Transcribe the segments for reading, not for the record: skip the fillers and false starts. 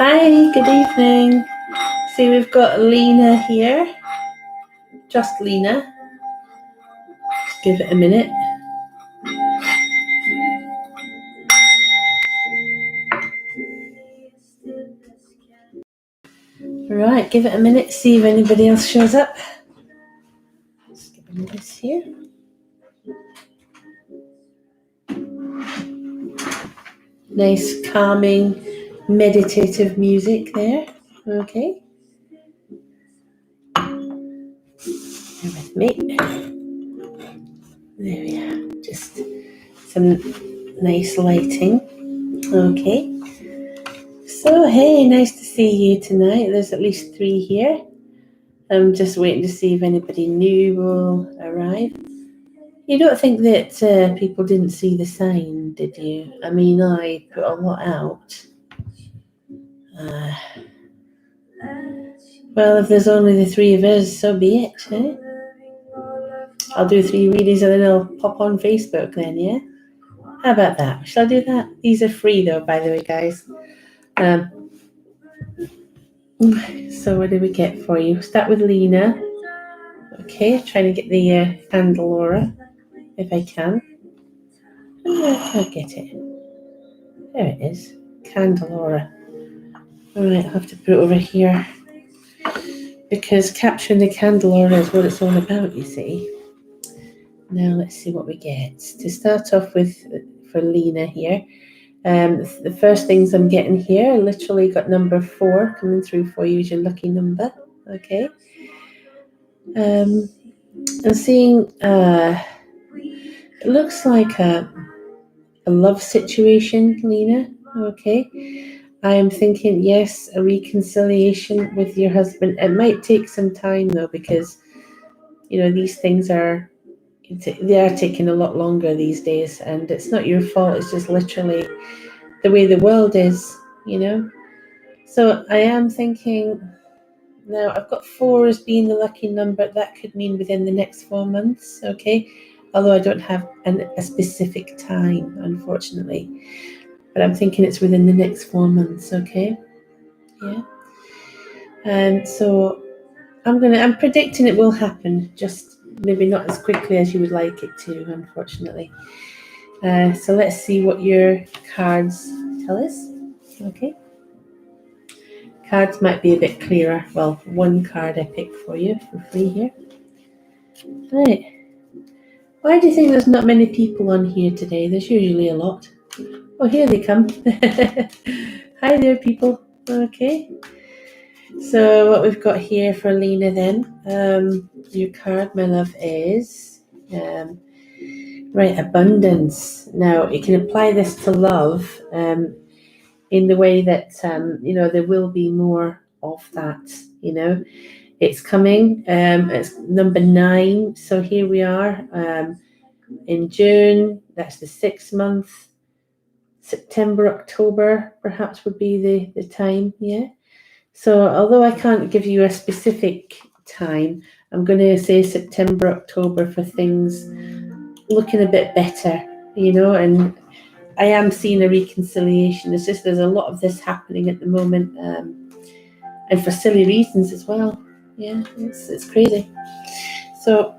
Hi, good evening. See, we've got Lena here. Just Lena. Just give it a minute. Right, give it a minute, see if anybody else shows up. Just give me this here. Nice, calming, meditative music there. Okay. Bear with me. There we are. Just some nice lighting. Okay. So, hey, nice to see you tonight. There's at least 3 here. I'm just waiting to see if anybody new will arrive. You don't think that people didn't see the sign, did you? I mean, I put a lot out. Well, if there's only the 3 of us, so be it, eh? I'll do 3 readings and then I'll pop on Facebook then, yeah? How about that? Shall I do that? These are free though, by the way, guys. So what do we get for you? Start with Lena. Okay, trying to get the Candelora, if I can. I can't get it. There it is. Candelora. Alright, I'll have to put it over here. Because capturing the Candelora is what it's all about, you see. Now let's see what we get. To start off with, for Lena here, the first things I'm getting here, I literally got number 4 coming through for you as your lucky number. Okay. I'm seeing, it looks like a love situation, Lena. Okay. I am thinking, yes, a reconciliation with your husband. It might take some time though, because, these things they are taking a lot longer these days, and it's not your fault. It's just literally the way the world is, So I am thinking, now I've got 4 as being the lucky number. That could mean within the next 4 months, okay? Although I don't have a specific time, unfortunately. But I'm thinking it's within the next 4 months, okay? Yeah. And so I'm predicting it will happen, just maybe not as quickly as you would like it to, unfortunately. So let's see what your cards tell us. Okay. Cards might be a bit clearer. Well, 1 card I picked for you for free here. Right. Why do you think there's not many people on here today? There's usually a lot. Oh, here they come. Hi there, people. Okay. So what we've got here for Lena then, your card, my love, is abundance. Now you can apply this to love in the way that there will be more of that. It's coming. It's number 9. So here we are in June. That's the 6th month. September, October, perhaps would be the time. Yeah. So although I can't give you a specific time, I'm going to say September, October for things looking a bit better, and I am seeing a reconciliation. It's just there's a lot of this happening at the moment, and for silly reasons as well. Yeah, it's crazy. So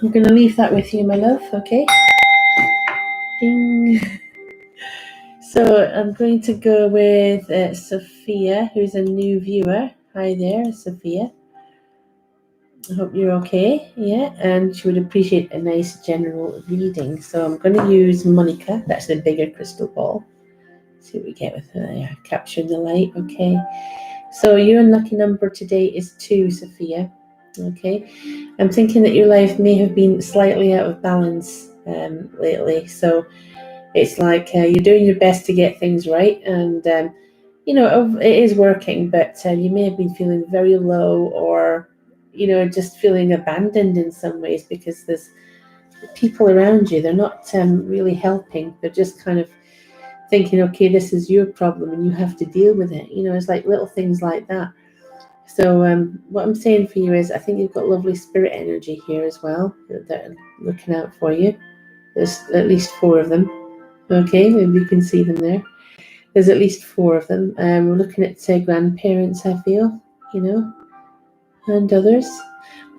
I'm going to leave that with you, my love, okay? Ding. So I'm going to go with Sophia, who's a new viewer. Hi there, Sophia. I hope you're okay. Yeah, and she would appreciate a nice general reading. So I'm going to use Monica. That's the bigger crystal ball. See what we get with her there. Capturing the light. Okay. So your unlucky number today is 2, Sophia. Okay. I'm thinking that your life may have been slightly out of balance lately. So it's like you're doing your best to get things right, and it is working, but you may have been feeling very low, or just feeling abandoned in some ways, because there's people around you. They're not really helping. They're just kind of thinking, okay, this is your problem and you have to deal with it. It's like little things like that. So what I'm saying for you is, I think you've got lovely spirit energy here as well that are looking out for you. There's at least 4 of them. Okay, maybe you can see them there. There's at least 4 of them. We're looking at grandparents, I feel, and others.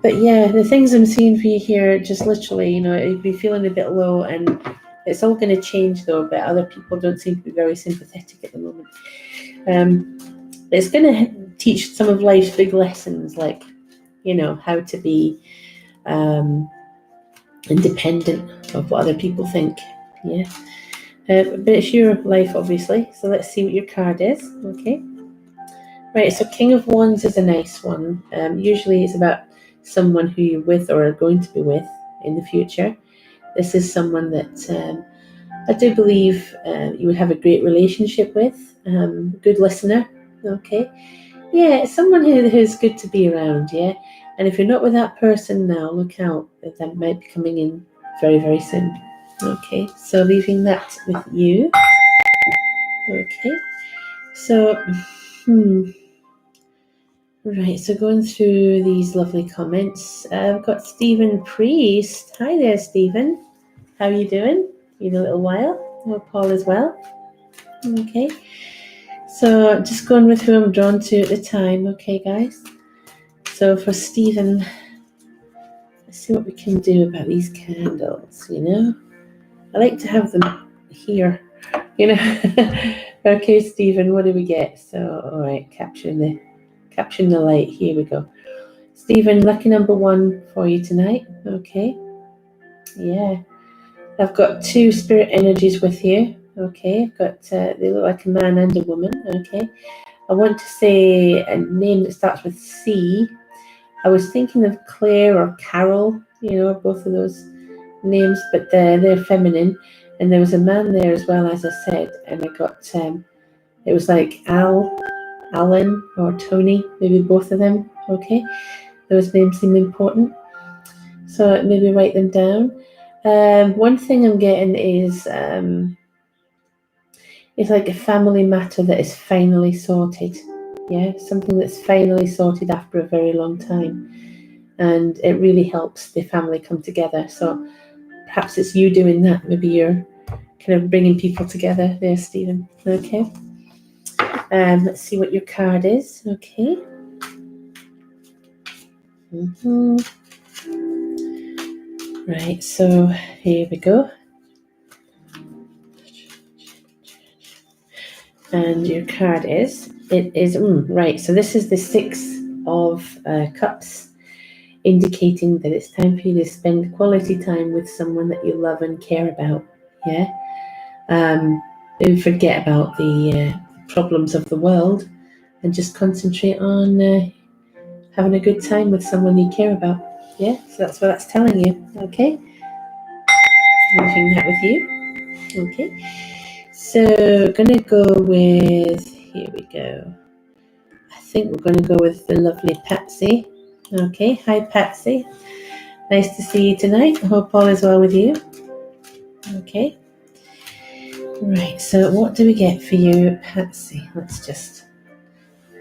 But yeah, the things I'm seeing for you here, just literally, you'd be feeling a bit low, and it's all going to change though. But other people don't seem to be very sympathetic at the moment. It's going to teach some of life's big lessons, like how to be independent of what other people think. Yeah. But it's your life, obviously. So let's see what your card is. Okay. Right. So King of Wands is a nice one. Usually it's about someone who you're with or are going to be with in the future. This is someone that I do believe you would have a great relationship with. Good listener. Okay. Yeah, it's someone who's good to be around. Yeah. And if you're not with that person now, look out. That might be coming in very, very soon. Okay, so leaving that with you. Okay, so, right, so going through these lovely comments, I've got Stephen Priest. Hi there, Stephen. How are you doing? In a little while. Hope Paul as well. Okay, so just going with who I'm drawn to at the time. Okay, guys. So for Stephen, let's see what we can do about these candles. I like to have them here. Okay, Stephen, what do we get? So, all right, capturing the light. Here we go. Stephen, lucky number 1 for you tonight. Okay. Yeah. I've got 2 spirit energies with you. Okay. I've got, they look like a man and a woman. Okay. I want to say a name that starts with C. I was thinking of Claire or Carol, both of those names, but they're feminine. And there was a man there as well, as I said, and I got, it was like Alan or Tony, maybe both of them. Okay, those names seem important, so maybe write them down. One thing I'm getting is it's like a family matter that is finally sorted. Yeah, something that's finally sorted after a very long time, and it really helps the family come together. So perhaps it's you doing that. Maybe you're kind of bringing people together there, Stephen. Okay. Let's see what your card is. Okay. Right, so here we go. And your card is, right, so this is the 6 of Cups, indicating that it's time for you to spend quality time with someone that you love and care about. Yeah. Don't forget about the problems of the world and just concentrate on having a good time with someone you care about. Yeah, so that's what that's telling you. Okay, leaving that with you. Okay, so gonna go with, here we go. I think we're gonna go with the lovely Patsy. Okay, hi Patsy. Nice to see you tonight. I hope all is well with you. Okay. Right, so what do we get for you, Patsy? Let's just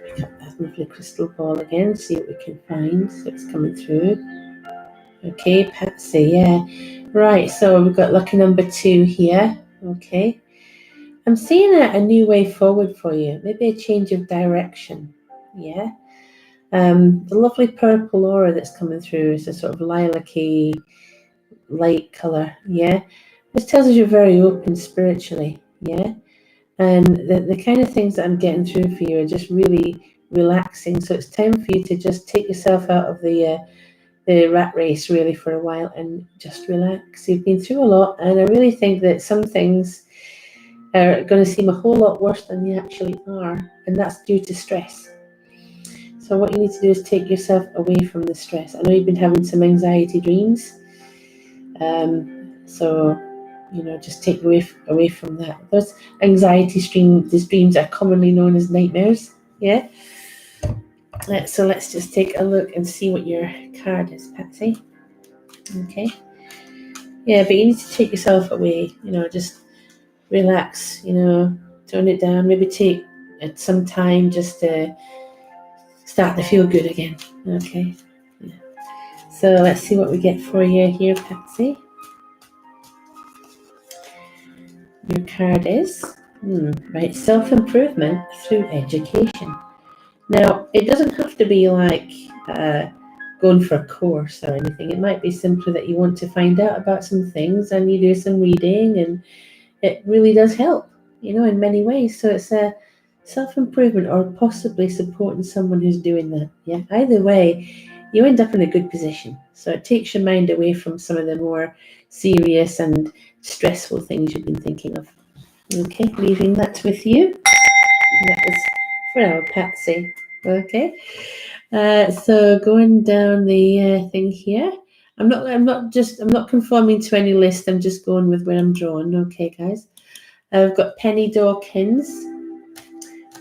pick up that lovely crystal ball again, see what we can find. So it's coming through. Okay, Patsy, yeah. Right, so we've got lucky number 2 here. Okay. I'm seeing a new way forward for you. Maybe a change of direction. Yeah. The lovely purple aura that's coming through is a sort of lilac-y light colour. Yeah. This tells us you're very open spiritually. Yeah. And the kind of things that I'm getting through for you are just really relaxing. So it's time for you to just take yourself out of the rat race really for a while and just relax. You've been through a lot, and I really think that some things are going to seem a whole lot worse than they actually are, and that's due to stress. So what you need to do is take yourself away from the stress. I know you've been having some anxiety dreams, so just take away from that. Those these dreams are commonly known as nightmares. Yeah. So let's just take a look and see what your card is, Patsy. Okay. Yeah, but you need to take yourself away. Just relax. Tone it down. Maybe take some time just to start to feel good again. Okay. Yeah. So let's see what we get for you here, Patsy. Your card is, Right, self-improvement through education. Now, it doesn't have to be like going for a course or anything. It might be simply that you want to find out about some things and you do some reading, and it really does help, in many ways. So it's a self-improvement or possibly supporting someone who's doing that. Yeah, either way, you end up in a good position. So it takes your mind away from some of the more serious and stressful things you've been thinking of. Okay, leaving that with you. That was for our Patsy. Okay. So going down the thing here. I'm not conforming to any list. I'm just going with where I'm drawn. Okay, guys. I've got Penny Dawkins.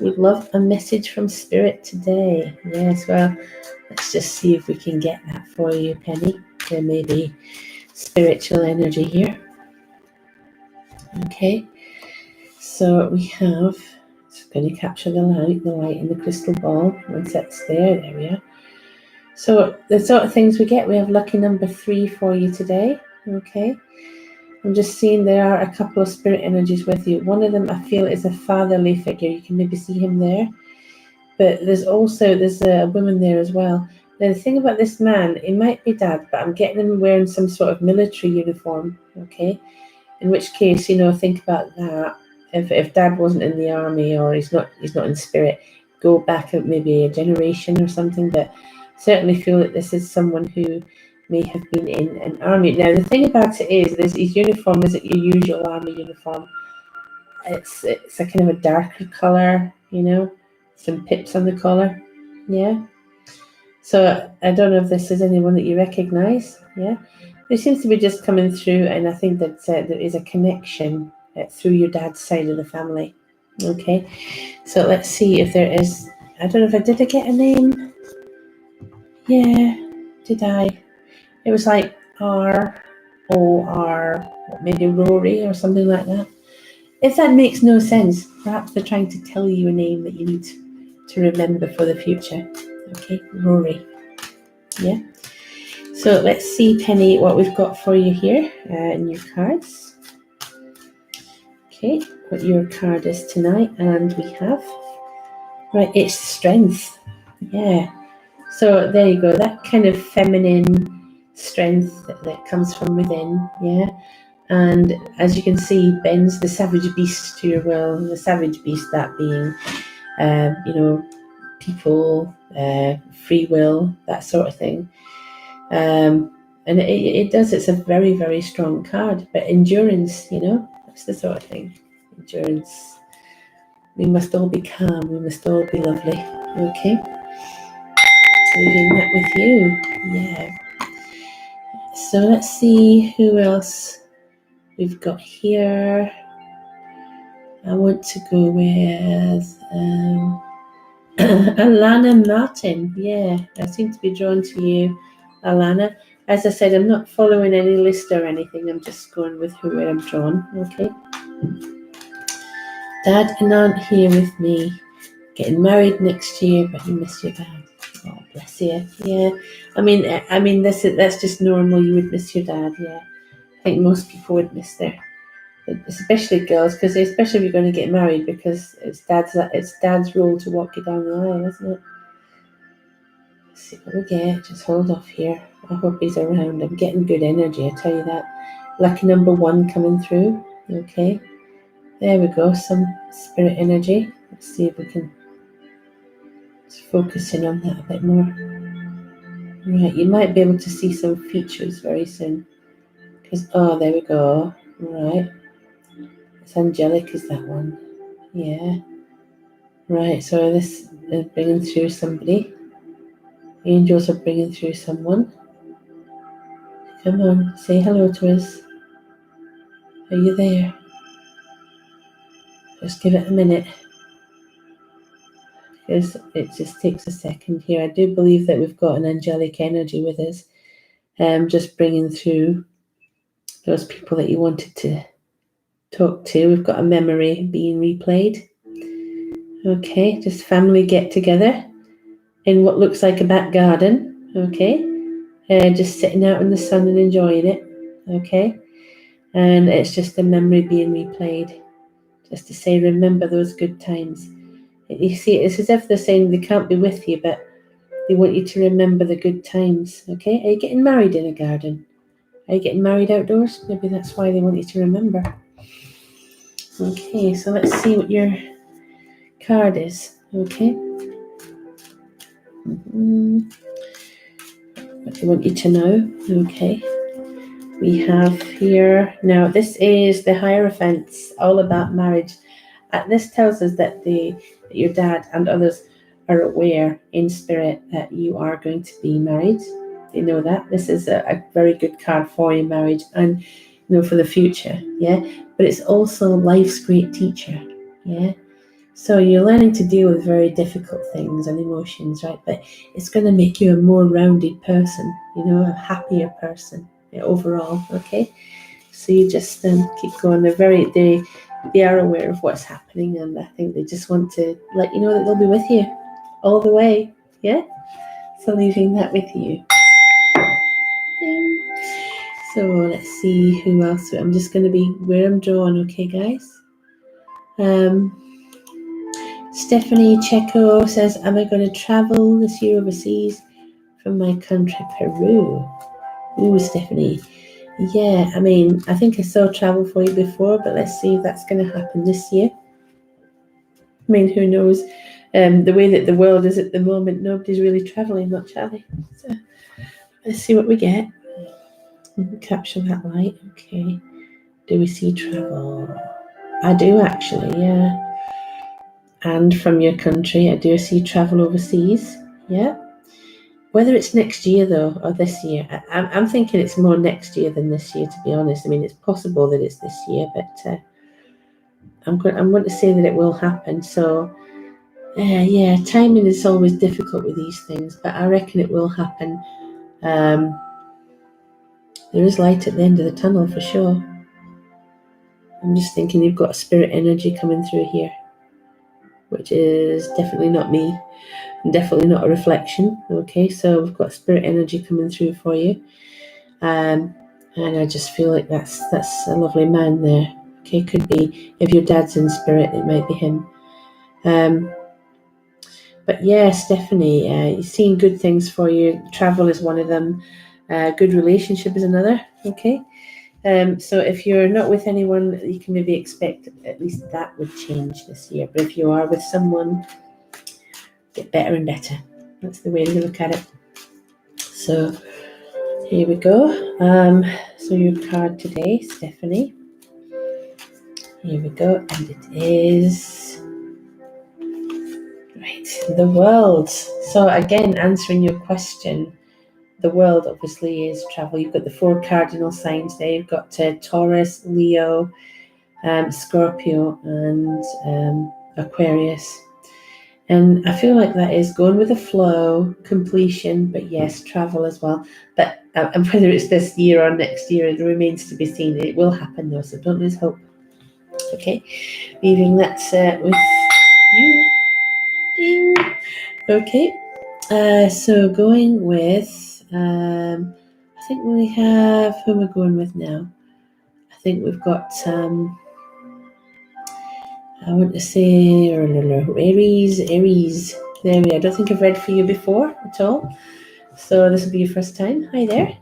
Would love a message from Spirit today. Yes, well, let's just see if we can get that for you, Penny. There may be spiritual energy here. Okay. So we have, it's going to capture the light in the crystal ball. Once that's there we are. So the sort of things we get, we have lucky number 3 for you today. Okay. I'm just seeing there are a couple of spirit energies with you. One of them I feel is a fatherly figure. You can maybe see him there. But there's a woman there as well. Now the thing about this man, it might be dad, but I'm getting him wearing some sort of military uniform. Okay. In which case, think about that. If dad wasn't in the army or he's not in spirit, go back maybe a generation or something. But certainly feel that this is someone who may have been in an army. Now the thing about it is, his uniform isn't your usual army uniform. It's a kind of a darker color, some pips on the collar. Yeah. So I don't know if this is anyone that you recognize. Yeah. It seems to be just coming through, and I think that there is a connection through your dad's side of the family. Okay, so let's see if there is. I don't know if did I get a name? Yeah, did I? It was like R-O-R, maybe Rory or something like that. If that makes no sense, perhaps they're trying to tell you a name that you need to remember for the future. Okay, Rory. Yeah. So let's see, Penny, what we've got for you here in your cards. Okay, what your card is tonight, and we have, right, it's strength. Yeah. So there you go, that kind of feminine strength that comes from within. Yeah. And as you can see, bends the savage beast to your will. The savage beast, that being, people, free will, that sort of thing. And it does, it's a very, very strong card. But endurance, that's the sort of thing. Endurance. We must all be calm. We must all be lovely. Okay? Leaving that with you. Yeah. So let's see who else we've got here. I want to go with Alana Martin. Yeah, I seem to be drawn to you, Alana. As I said, I'm not following any list or anything. I'm just going with where I'm drawn. Okay. Dad and Aunt here with me. Getting married next year, but you miss your dad. Oh, bless you. Yeah. I mean, that's just normal. You would miss your dad. Yeah. I think most people would miss especially girls, because especially if you're going to get married, because it's dad's role to walk you down the aisle, isn't it? Let's see what we get. Just hold off here. I hope he's around. I'm getting good energy, I tell you that. Lucky number 1 coming through. Okay. There we go. Some spirit energy. Let's see if we can focus in on that a bit more. Right, you might be able to see some features very soon. There we go. Right. It's angelic, is that one? Yeah. Right, so this is bringing through somebody. Angels are bringing through someone. Come on, say hello to us. Are you there? Just give it a minute, because it just takes a second here. I do believe that we've got an angelic energy with us, just bringing through those people that you wanted to talk to. We've got a memory being replayed. Okay, just family get together in what looks like a back garden. Okay, just sitting out in the sun and enjoying it. Okay, and it's just a memory being replayed. just to say, remember those good times. You see, it's as if they're saying they can't be with you, but they want you to remember the good times, okay? Are you getting married in a garden? Are you getting married outdoors? Maybe that's why they want you to remember. Okay, so let's see what your card is, okay? What they want you to know, okay? We have here, now this is the Hierophants, all about marriage. This tells us that your dad and others are aware in spirit that you are going to be married. They know that. This is a very good card for your marriage and for the future, yeah? But it's also life's great teacher, yeah? So you're learning to deal with very difficult things and emotions, right? But it's going to make you a more rounded person, a happier person overall, okay? So you just keep going. They are aware of what's happening, and I think they just want to let you know that they'll be with you all the way, yeah? So leaving that with you. Ding. So let's see who else. I'm just going to be where I'm drawn, okay, guys? Stephanie Checo says, am I going to travel this year overseas from my country, Peru? Ooh, Stephanie. Yeah, I think I saw travel for you before, but let's see if that's going to happen this year. Who knows? The way that the world is at the moment, nobody's really travelling much, are they? So let's see what we get. Capture that light. Okay. Do we see travel? I do actually, yeah. And from your country, I do see travel overseas. Yeah. Whether it's next year though, or this year, I'm thinking it's more next year than this year, to be honest. It's possible that it's this year, but I'm going to say that it will happen. So, yeah, timing is always difficult with these things, but I reckon it will happen. There is light at the end of the tunnel for sure. I'm just thinking you've got a spirit energy coming through here, which is definitely not me, and definitely not a reflection. Okay, so we've got spirit energy coming through for you, and I just feel like that's a lovely man there. Okay, could be if your dad's in spirit, it might be him. But yeah, Stephanie, you're seeing good things for you. Travel is one of them. Good relationship is another. Okay. So if you're not with anyone, you can maybe expect at least that would change this year. But if you are with someone, get better and better. That's the way to look at it. So here we go. So your card today, Stephanie. Here we go. And it is... right, the World. So again, answering your question, the World obviously is travel. You've got the 4 cardinal signs there. You've got Taurus, Leo, Scorpio, and Aquarius. And I feel like that is going with the flow, completion, but yes, travel as well. But and whether it's this year or next year, it remains to be seen. It will happen though, so don't lose hope. Okay, leaving that with you. Ding. Okay, so going with, I think we have, who am I going with now? I think we've got, I want to say, Aries. There we are. I don't think I've read for you before at all. So this will be your first time. Hi there.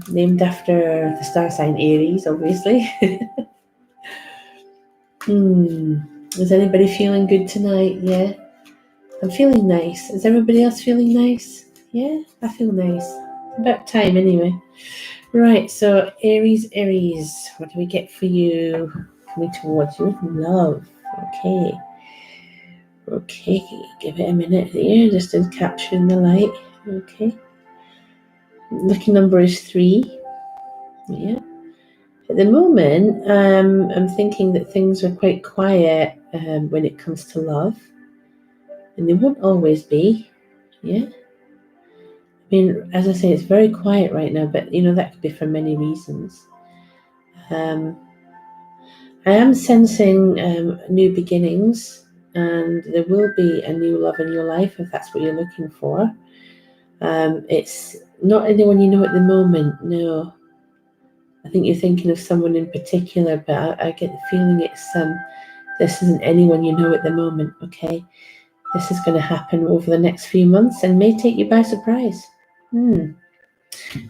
Named after the star sign Aries, obviously. Is anybody feeling good tonight? Yeah. I'm feeling nice. Is everybody else feeling nice? Yeah, I feel nice. About time anyway. Right, so Aries, what do we get for you? Coming towards you with love. Okay, give it a minute here, just in capturing the light. Okay. Lucky number is 3. Yeah. At the moment, I'm thinking that things are quite quiet when it comes to love. And they won't always be. Yeah. As I say, it's very quiet right now, but that could be for many reasons. I am sensing new beginnings, and there will be a new love in your life if that's what you're looking for. It's not anyone you know at the moment, no. I I think you're thinking of someone in particular, but I get the feeling this isn't anyone you know at the moment, okay? This is going to happen over the next few months and may take you by surprise.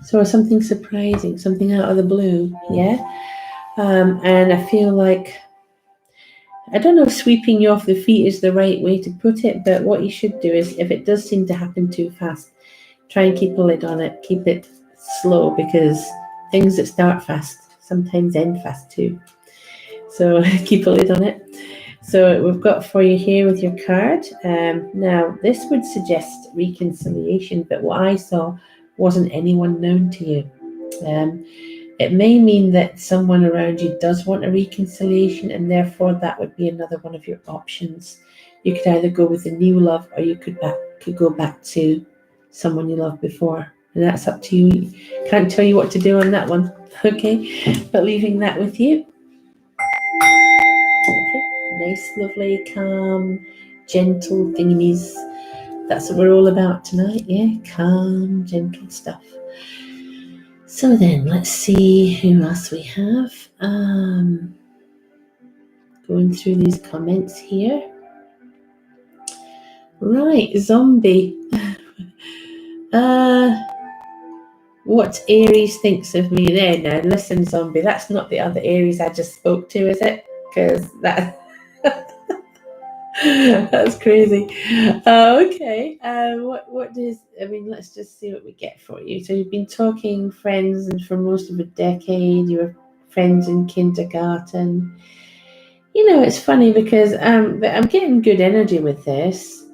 So something surprising, something out of the blue, yeah? And I feel like, I don't know if sweeping you off the feet is the right way to put it, but what you should do is, if it does seem to happen too fast, try and keep a lid on it, keep it slow, because things that start fast sometimes end fast too. So keep a lid on it. So we've got for you here with your card. Now, this would suggest reconciliation, but what I saw wasn't anyone known to you. It may mean that someone around you does want a reconciliation, and therefore that would be another one of your options. You could either go with a new love, or you could go back to someone you loved before, and that's up to you. Can't tell you what to do on that one, okay? But leaving that with you. Okay, nice, lovely, calm, gentle thingies. That's what we're all about tonight, yeah? Calm, gentle stuff. So then, let's see who else we have. Going through these comments here. Right, zombie. What Aries thinks of me there? Now, listen, zombie, that's not the other Aries I just spoke to, is it? Because that... That's crazy. Okay. What does, I mean, let's just see what we get for you. So you've been talking friends, and for most of a decade, you were friends in kindergarten. You know, it's funny because I'm getting good energy with this.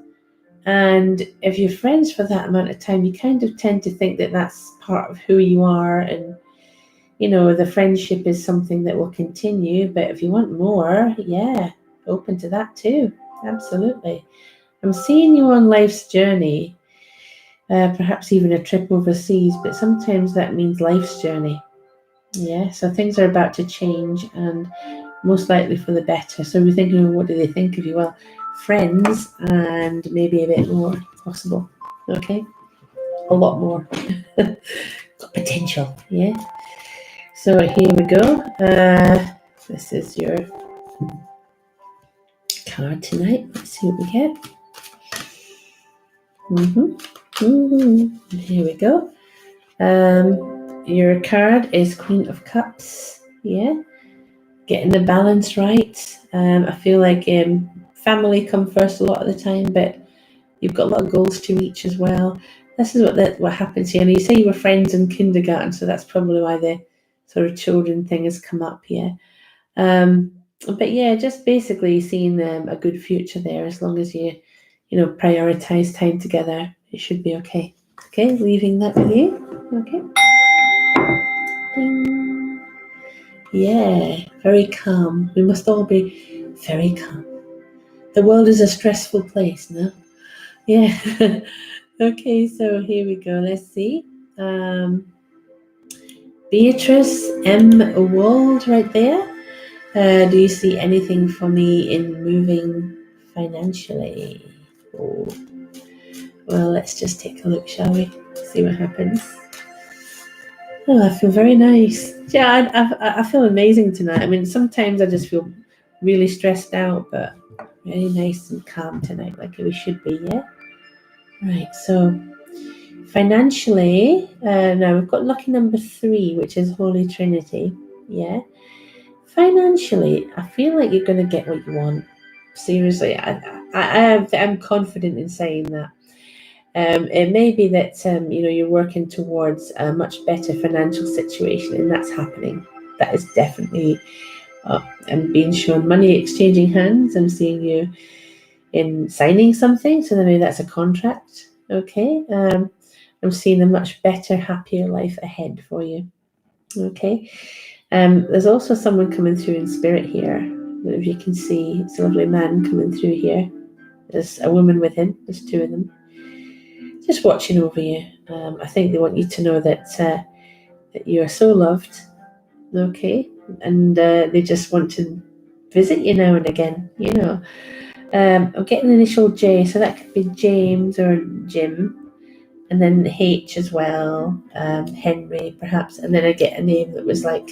And if you're friends for that amount of time, you kind of tend to think that that's part of who you are. And, you know, the friendship is something that will continue. But if you want more, yeah, open to that too. Absolutely. I'm seeing you on life's journey, perhaps even a trip overseas, but sometimes that means life's journey. Yeah, so things are about to change, and most likely for the better. So we're thinking, what do they think of you? Well, friends and maybe a bit more possible. Okay, a lot more. Got potential, yeah. So here we go. This is your card tonight. Let's see what we get. Here we go. Your card is Queen of Cups. Yeah, getting the balance right. I feel like family come first a lot of the time, but you've got a lot of goals to reach as well. This is what happens here. And you say you were friends in kindergarten, so that's probably why the sort of children thing has come up here. But yeah, just basically seeing a good future there, as long as you prioritize time together. It should be okay. Okay, leaving that with you. Okay. Ding. Yeah, very calm. We must all be very calm. The world is a stressful place, no? Yeah. Okay, so here we go. Let's see. Beatrice M. Wald right there. Do you see anything for me in moving financially? Oh. Well, let's just take a look, shall we? See what happens. Oh, I feel very nice. Yeah, I feel amazing tonight. I mean, sometimes I just feel really stressed out, but very nice and calm tonight, like we should be, yeah? Right, so financially, now we've got lucky number 3, which is Holy Trinity, yeah? Financially, I feel like you're going to get what you want. Seriously, I'm confident in saying that. It may be that you're working towards a much better financial situation, and that's happening. That is definitely. I'm being shown money exchanging hands. I'm seeing you in signing something, so maybe that's a contract. Okay. I'm seeing a much better, happier life ahead for you. Okay. There's also someone coming through in spirit here. If you can see, it's a lovely man coming through here. There's a woman with him. There's 2 of them. Just watching over you. I think they want you to know that you are so loved, okay? And they just want to visit you now and again, I'm getting the initial J, so that could be James or Jim. and then the H as well, Henry perhaps, and then I get a name that was like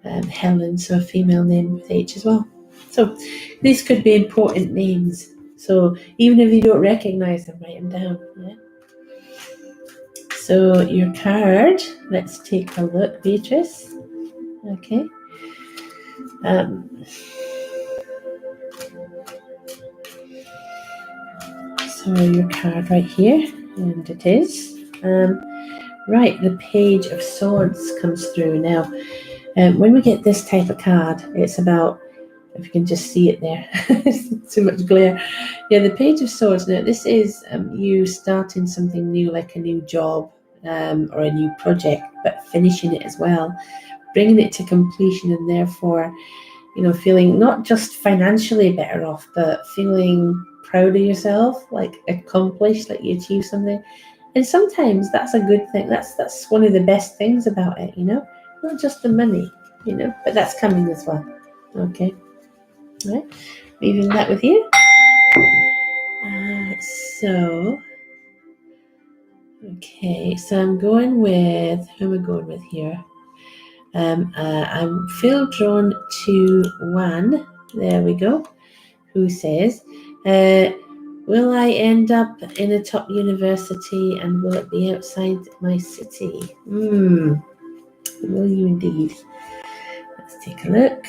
Helen, so a female name with H as well. So these could be important names. So even if you don't recognize them, write them down. Yeah. So your card, let's take a look, Beatrice. Okay. So your card right here, and it is. Right, the Page of Swords comes through now. When we get this type of card, it's about, if you can just see it there, too much glare. Yeah, the Page of Swords. Now, this is you starting something new, like a new job or a new project, but finishing it as well, bringing it to completion, and therefore, feeling not just financially better off, but feeling proud of yourself, like accomplished, like you achieved something. And sometimes that's a good thing. That's one of the best things about it, not just the money, but that's coming as well. Okay. All right. Leaving that with you. So I'm going with, who am I going with here? I feel drawn to one. There we go. Who says, will I end up in a top university and will it be outside my city? Will you indeed? Let's take a look.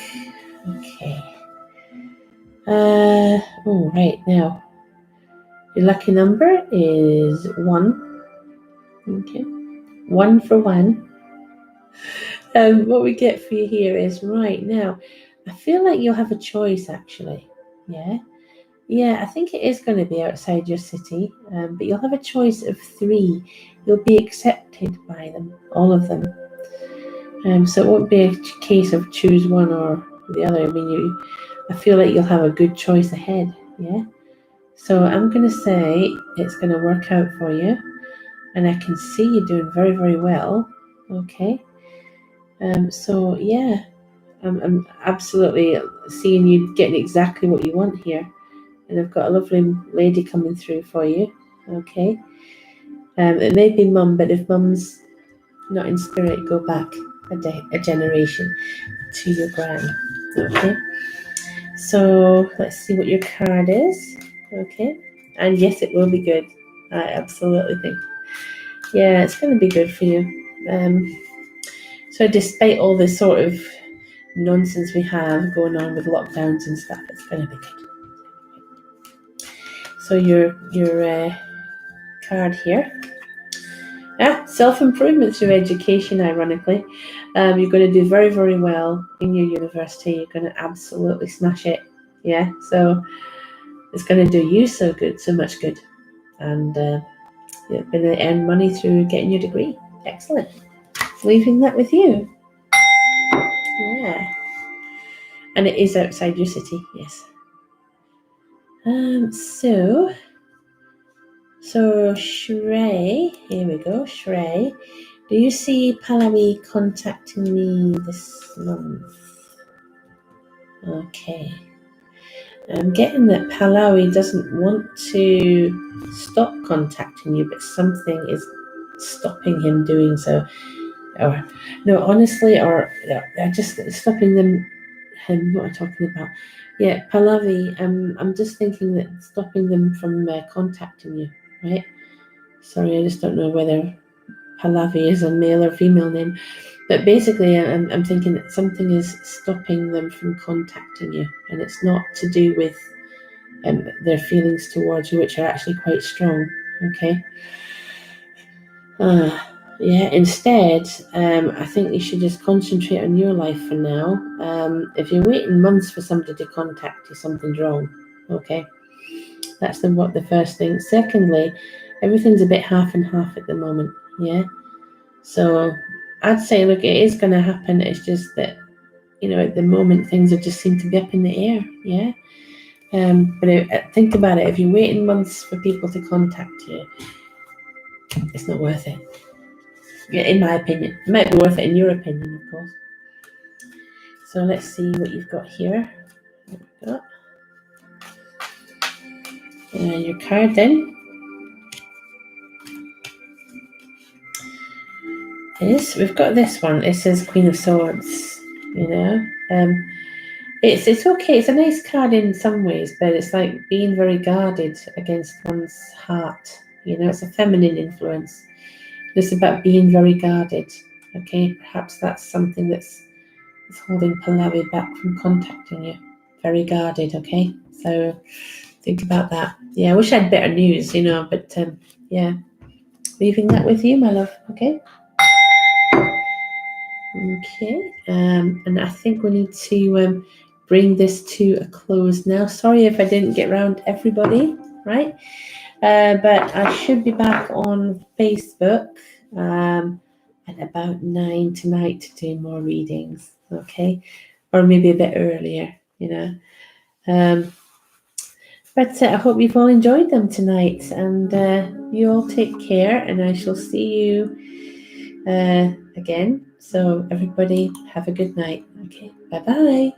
Okay. Right now. Your lucky number is 1. Okay. 1 for 1. What we get for you here is right now. I feel like you'll have a choice actually. Yeah. Yeah, I think it is going to be outside your city, but you'll have a choice of 3. You'll be accepted by them, all of them. So it won't be a case of choose one or the other. I feel like you'll have a good choice ahead. Yeah. So I'm going to say it's going to work out for you, and I can see you doing very, very well. Okay. So yeah, I'm absolutely seeing you getting exactly what you want here. And I've got a lovely lady coming through for you. Okay. It may be mum, but if mum's not in spirit, go back a generation to your gran. Okay. So let's see what your card is. Okay. And yes, it will be good. I absolutely think. Yeah, it's going to be good for you. So despite all this sort of nonsense we have going on with lockdowns and stuff, it's going to be good. So your card here. Self-improvement through education, ironically. You're going to do very, very well in your university. You're going to absolutely smash it. Yeah, so it's going to do you so much good. And you're going to earn money through getting your degree. Excellent. Leaving that with you. Yeah. And it is outside your city, yes. So Shrey, here we go, Shrey. Do you see Pallavi contacting me this month? Okay. I'm getting that Pallavi doesn't want to stop contacting you, but something is stopping him doing so. Or no, honestly, or they're just stopping them. Him, what am I talking about? Yeah, Pallavi. I'm just thinking that stopping them from contacting you, right? Sorry, I just don't know whether Pallavi is a male or female name. But basically, I'm thinking that something is stopping them from contacting you. And it's not to do with their feelings towards you, which are actually quite strong. Okay? Yeah, instead, I think you should just concentrate on your life for now. If you're waiting months for somebody to contact you, something's wrong. Okay? That's the first thing. Secondly, everything's a bit half and half at the moment. Yeah? So I'd say, look, it is going to happen. It's just that, at the moment, things just seem to be up in the air. Yeah. But think about it. If you're waiting months for people to contact you, it's not worth it. Yeah, in my opinion. It might be worth it in your opinion, of course. So let's see what you've got here. Your card then. is we've got this one. It says Queen of Swords. You know, it's okay. It's a nice card in some ways, but it's like being very guarded against one's heart. You know, it's a feminine influence. It's about being very guarded. Okay, perhaps that's something that's holding Pallavi back from contacting you. Very guarded. Okay, so think about that. Yeah, I wish I had better news. You know, but yeah, leaving that with you, my love. Okay. Okay, and I think we need to bring this to a close now. Sorry if I didn't get around everybody, right? But I should be back on Facebook at about 9 tonight to do more readings, okay? Or maybe a bit earlier, you know. But I hope you've all enjoyed them tonight, and you all take care, and I shall see you again. So everybody have a good night. Okay, bye bye.